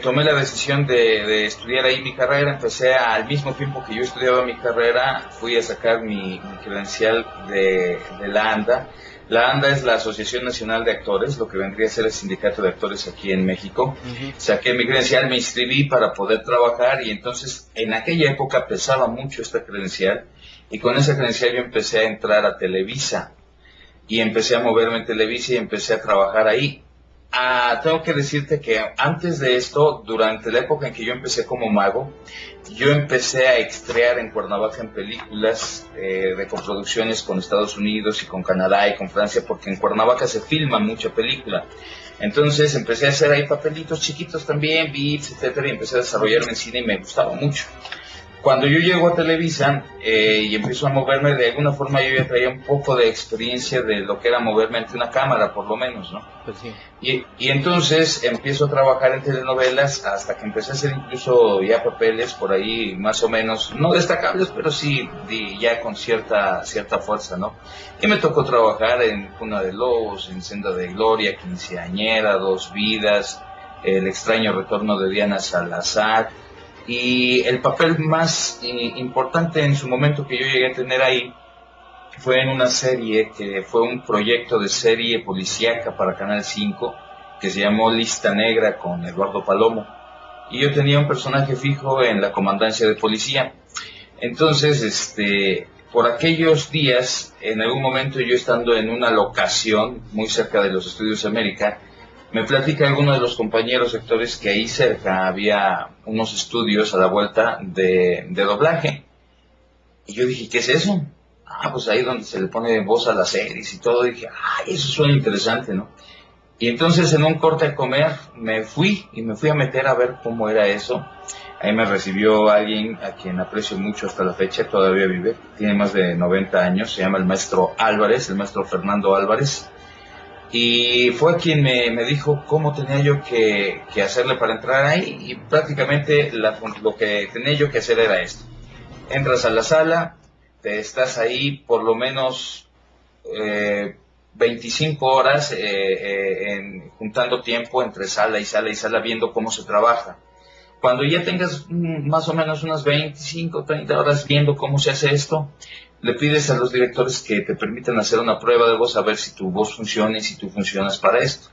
tomé la decisión de estudiar ahí mi carrera. Empecé al mismo tiempo que yo estudiaba mi carrera, fui a sacar mi credencial de la ANDA. La ANDA es la Asociación Nacional de Actores, lo que vendría a ser el sindicato de actores aquí en México. Ujú. Saqué mi credencial, me inscribí para poder trabajar y entonces en aquella época pesaba mucho esta credencial y con esa credencial yo empecé a entrar a Televisa y empecé a moverme en Televisa y empecé a trabajar ahí. Tengo que decirte que antes de esto, durante la época en que yo empecé como mago, yo empecé a estrear en Cuernavaca en películas de coproducciones con Estados Unidos y con Canadá y con Francia, porque en Cuernavaca se filma mucha película. Entonces empecé a hacer ahí papelitos chiquitos también, bits, etcétera, y empecé a desarrollarme en cine y me gustaba mucho. Cuando yo llego a Televisa y empiezo a moverme, de alguna forma yo ya traía un poco de experiencia de lo que era moverme ante una cámara, por lo menos, ¿no? Pues sí. Y entonces empiezo a trabajar en telenovelas hasta que empecé a hacer incluso ya papeles por ahí más o menos, no destacables, pero sí ya con cierta fuerza, ¿no? Y me tocó trabajar en Cuna de Lobos, en Senda de Gloria, Quinceañera, Dos Vidas, El extraño retorno de Diana Salazar. Y el papel más importante en su momento que yo llegué a tener ahí fue en una serie que fue un proyecto de serie policíaca para Canal 5 que se llamó Lista Negra con Eduardo Palomo. Y yo tenía un personaje fijo en la comandancia de policía. Entonces, por aquellos días, en algún momento yo estando en una locación muy cerca de los Estudios América, me platica alguno de los compañeros actores que ahí cerca había unos estudios a la vuelta de doblaje. Y yo dije, ¿qué es eso? Pues ahí donde se le pone voz a las series y todo. Y dije, eso suena interesante, ¿no? Y entonces en un corte a comer me fui a meter a ver cómo era eso. Ahí me recibió alguien a quien aprecio mucho hasta la fecha, todavía vive, tiene más de 90 años, se llama el maestro Álvarez, el maestro Fernando Álvarez. Y fue quien me dijo cómo tenía yo que hacerle para entrar ahí y prácticamente lo que tenía yo que hacer era esto. Entras a la sala, te estás ahí por lo menos 25 horas juntando tiempo entre sala y sala y sala viendo cómo se trabaja. Cuando ya tengas más o menos unas 25, 30 horas viendo cómo se hace esto, le pides a los directores que te permitan hacer una prueba de voz a ver si tu voz funciona y si tú funcionas para esto.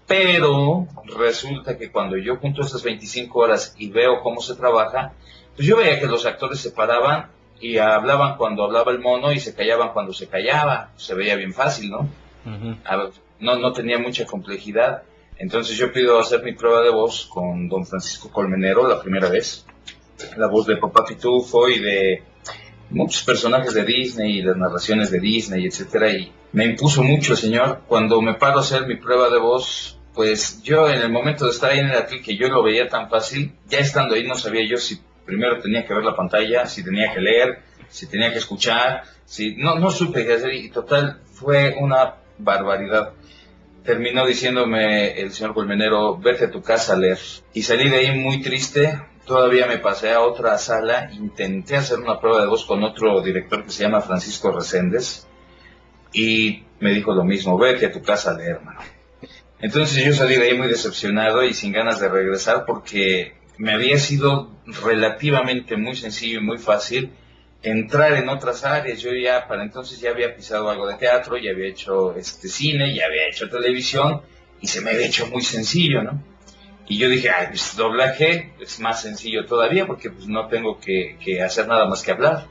Pero resulta que cuando yo junto esas 25 horas y veo cómo se trabaja, pues yo veía que los actores se paraban y hablaban cuando hablaba el mono y se callaban cuando se callaba. Se veía bien fácil, ¿no? Ujú. No tenía mucha complejidad. Entonces yo pido hacer mi prueba de voz con don Francisco Colmenero la primera vez. La voz de Papá Pitufo y de muchos personajes de Disney y las narraciones de Disney, etcétera, y me impuso mucho el señor. Cuando me paro a hacer mi prueba de voz, pues yo en el momento de estar ahí en el atril, que yo lo veía tan fácil, ya estando ahí no sabía yo si primero tenía que ver la pantalla, si tenía que leer, si tenía que escuchar, si no supe qué hacer y total fue una barbaridad. Terminó diciéndome el señor Colmenero, vete a tu casa a leer. Y salí de ahí muy triste, todavía me pasé a otra sala, intenté hacer una prueba de voz con otro director que se llama Francisco Reséndez, y me dijo lo mismo, vete a tu casa a leer, hermano. Entonces yo salí de ahí muy decepcionado y sin ganas de regresar porque me había sido relativamente muy sencillo y muy fácil entrar en otras áreas. Yo ya para entonces ya había pisado algo de teatro, ya había hecho cine, ya había hecho televisión y se me había hecho muy sencillo, ¿no? Y yo dije, pues doblaje es más sencillo todavía porque pues no tengo que hacer nada más que hablar.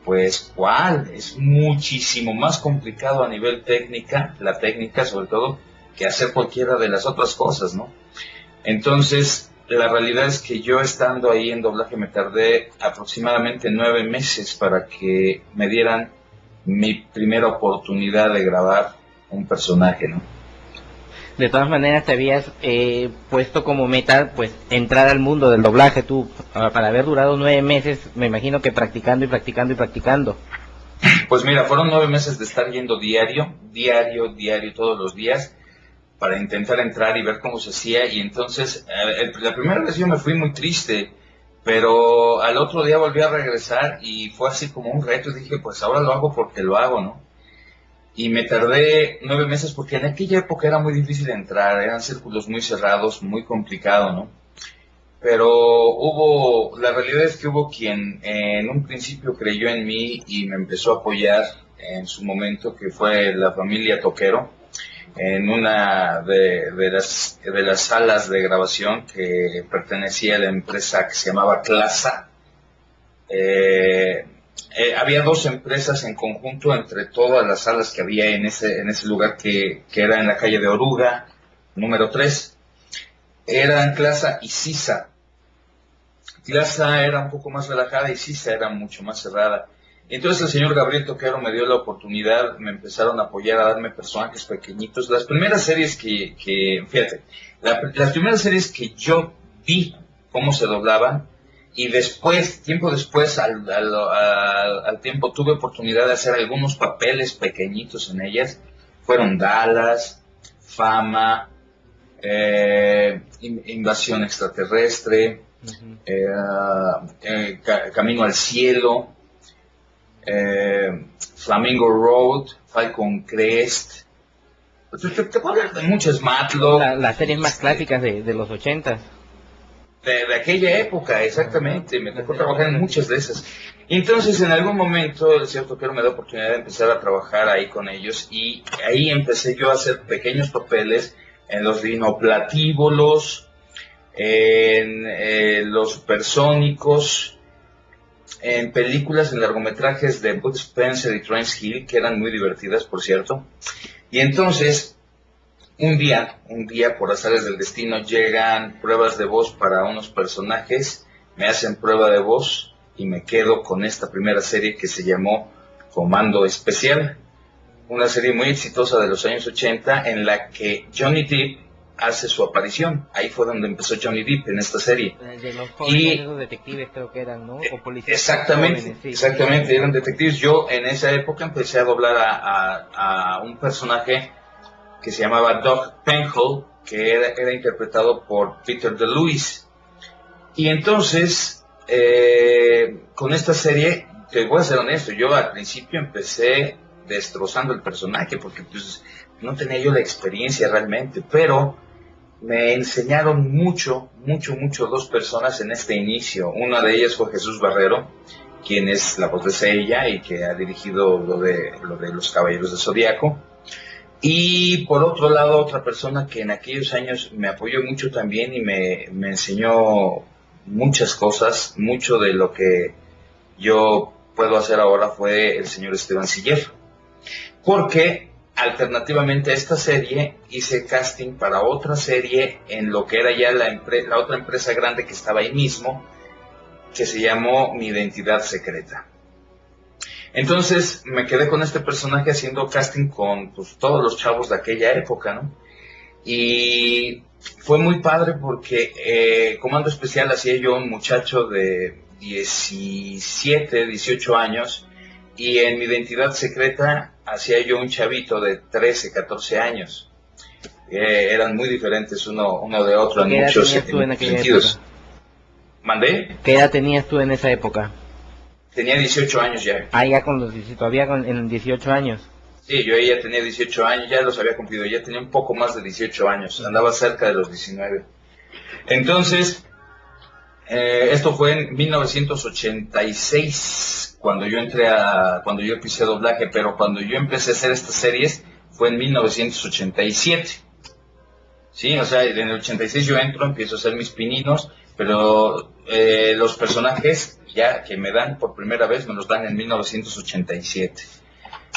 Pues, ¿cuál? Es muchísimo más complicado a nivel técnica, la técnica sobre todo, que hacer cualquiera de las otras cosas, ¿no? Entonces, la realidad es que yo estando ahí en doblaje me tardé aproximadamente 9 meses para que me dieran mi primera oportunidad de grabar un personaje, ¿no? De todas maneras, te habías puesto como meta, pues, entrar al mundo del doblaje. Tú, para haber durado 9 meses, me imagino que practicando y practicando y practicando. Pues mira, fueron 9 meses de estar yendo diario, todos los días, para intentar entrar y ver cómo se hacía. Y entonces, la primera vez yo me fui muy triste, pero al otro día volví a regresar y fue así como un reto. Y dije, pues ahora lo hago porque lo hago, ¿no? Y me tardé 9 meses porque en aquella época era muy difícil entrar, eran círculos muy cerrados, muy complicado, ¿no? pero la realidad es que hubo quien en un principio creyó en mí y me empezó a apoyar en su momento, que fue la familia Toquero, en una de las salas de grabación que pertenecía a la empresa que se llamaba Clasa. Había dos empresas en conjunto entre todas las salas que había en ese lugar que era en la calle de Oruga, número 3. Eran Clasa y Sisa. Clasa era un poco más relajada y Sisa era mucho más cerrada. Entonces el señor Gabriel Toquero me dio la oportunidad, me empezaron a apoyar, a darme personajes pequeñitos. Las primeras series fíjate, las primeras series que yo vi cómo se doblaban, y después, tiempo después, al tiempo tuve oportunidad de hacer algunos papeles pequeñitos en ellas, fueron Dallas, Fama, Invasión Extraterrestre, Camino al Cielo, Flamingo Road, Falcon Crest. Te puedo hablar de muchas, Matlock. Las series más clásicas de los 80. De aquella época, exactamente. Me tocó trabajar en muchas de esas. Entonces, en algún momento, el señor Toquero me dio la oportunidad de empezar a trabajar ahí con ellos, y ahí empecé yo a hacer pequeños papeles en los rinoplatívolos, en los supersónicos, en películas, en largometrajes de Bud Spencer y Terence Hill, que eran muy divertidas, por cierto. Y entonces, un día, por azares del destino, llegan pruebas de voz para unos personajes, me hacen prueba de voz y me quedo con esta primera serie que se llamó Comando Especial, una serie muy exitosa de los años 80 en la que Johnny Depp hace su aparición. Ahí fue donde empezó Johnny Depp, en esta serie. De los jóvenes, esos detectives creo que eran, ¿no? O policías. Exactamente, jóvenes, sí. exactamente, eran detectives. Yo en esa época empecé a doblar a un personaje que se llamaba Doug Penhall, que era interpretado por Peter DeLuise. Y entonces, con esta serie, te voy a ser honesto, yo al principio empecé destrozando el personaje, porque pues no tenía yo la experiencia realmente, pero me enseñaron mucho dos personas en este inicio. Una de ellas fue Jesús Barrero, quien es la voz de Seiya y que ha dirigido lo de los Caballeros del Zodiaco. Y por otro lado, otra persona que en aquellos años me apoyó mucho también y me enseñó muchas cosas, mucho de lo que yo puedo hacer ahora, fue el señor Esteban Siller. Porque alternativamente a esta serie hice casting para otra serie en lo que era ya la otra empresa grande que estaba ahí mismo, que se llamó Mi Identidad Secreta. Entonces me quedé con este personaje haciendo casting con pues, todos los chavos de aquella época, ¿no? Y fue muy padre porque Comando Especial hacía yo un muchacho de 17, 18 años, y en Mi Identidad Secreta hacía yo un chavito de 13, 14 años. Eran muy diferentes uno de otro en muchos sentidos. ¿Mandé? ¿Qué edad tenías tú en esa época? Tenía 18 años ya. Ah, ya todavía en 18 años. Sí, yo ya tenía 18 años, ya los había cumplido, ya tenía un poco más de 18 años, andaba cerca de los 19. Entonces, esto fue en 1986, cuando yo empecé doblaje, pero cuando yo empecé a hacer estas series fue en 1987. Sí, o sea, en el 86 yo empiezo a hacer mis pininos, pero los personajes ya que me dan por primera vez me los dan en 1987.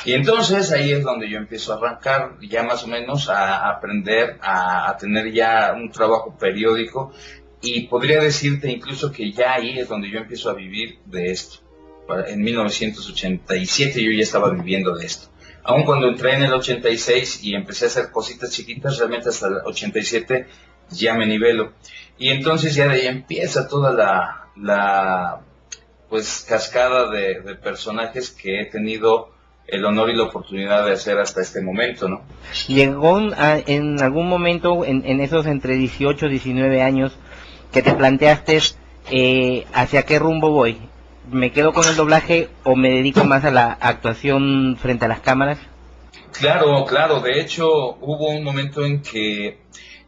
Y entonces ahí es donde yo empiezo a arrancar ya más o menos a aprender a tener ya un trabajo periódico, y podría decirte incluso que ya ahí es donde yo empiezo a vivir de esto. En 1987 yo ya estaba viviendo de esto. Aun cuando entré en el 86 y empecé a hacer cositas chiquitas, realmente hasta el 87 ya me nivelo. Y entonces ya de ahí empieza toda la pues cascada de personajes que he tenido el honor y la oportunidad de hacer hasta este momento, ¿no? ¿Llegó en algún momento en esos entre 18 y 19 años que te planteaste hacia qué rumbo voy? ¿Me quedo con el doblaje o me dedico más a la actuación frente a las cámaras? Claro, de hecho hubo un momento en que